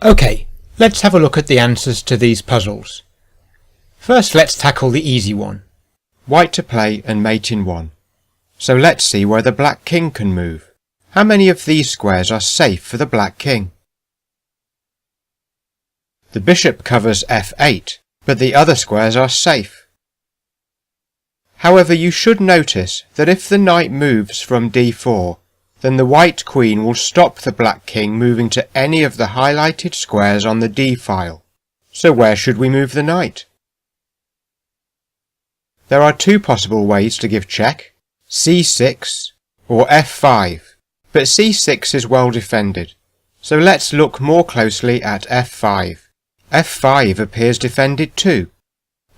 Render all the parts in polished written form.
Okay, let's have a look at the answers to these puzzles. First, let's tackle the easy one. White to play and mate in 1. So let's see where the black king can move. How many of these squares are safe for the black king? The bishop covers f8, but the other squares are safe. However, you should notice that if the knight moves from d4, then the white queen will stop the black king moving to any of the highlighted squares on the d file. So where should we move the knight? There are two possible ways to give check, c6 or f5, but c6 is well defended, so let's look more closely at f5. f5 appears defended too,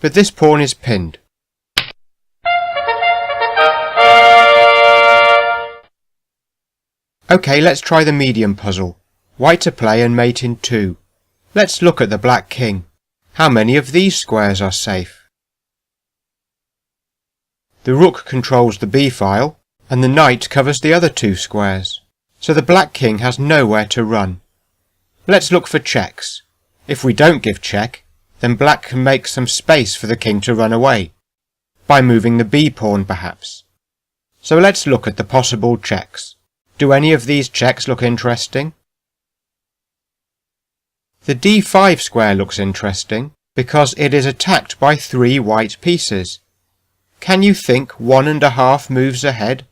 but this pawn is pinned. Okay, let's try the medium puzzle. White to play and mate in 2. Let's look at the black king. How many of these squares are safe? The rook controls the b file, and the knight covers the other 2 squares, so the black king has nowhere to run. Let's look for checks. If we don't give check, then black can make some space for the king to run away, by moving the b pawn perhaps. So let's look at the possible checks. Do any of these checks look interesting? The d5 square looks interesting because it is attacked by 3 white pieces. Can you think 1½ moves ahead?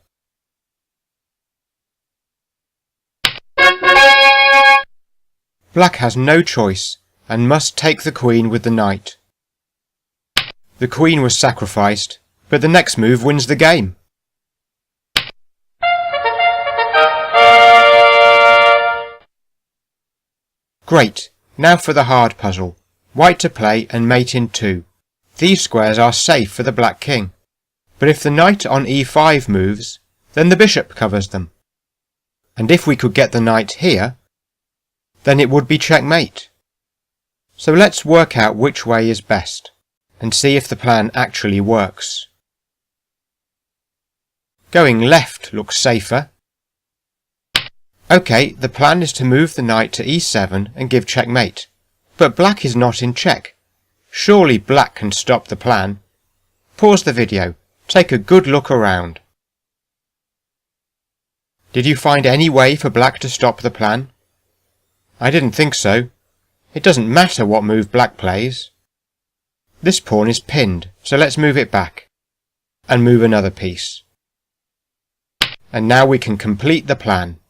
Black has no choice and must take the queen with the knight. The queen was sacrificed, but the next move wins the game. Great, now for the hard puzzle. White to play and mate in 2. These squares are safe for the black king, but if the knight on e5 moves, then the bishop covers them. And if we could get the knight here, then it would be checkmate. So let's work out which way is best, and see if the plan actually works. Going left looks safer. Okay, the plan is to move the knight to e7 and give checkmate, but black is not in check. Surely black can stop the plan. Pause the video, take a good look around. Did you find any way for black to stop the plan? I didn't think so. It doesn't matter what move black plays. This pawn is pinned, so let's move it back, and move another piece. And now we can complete the plan.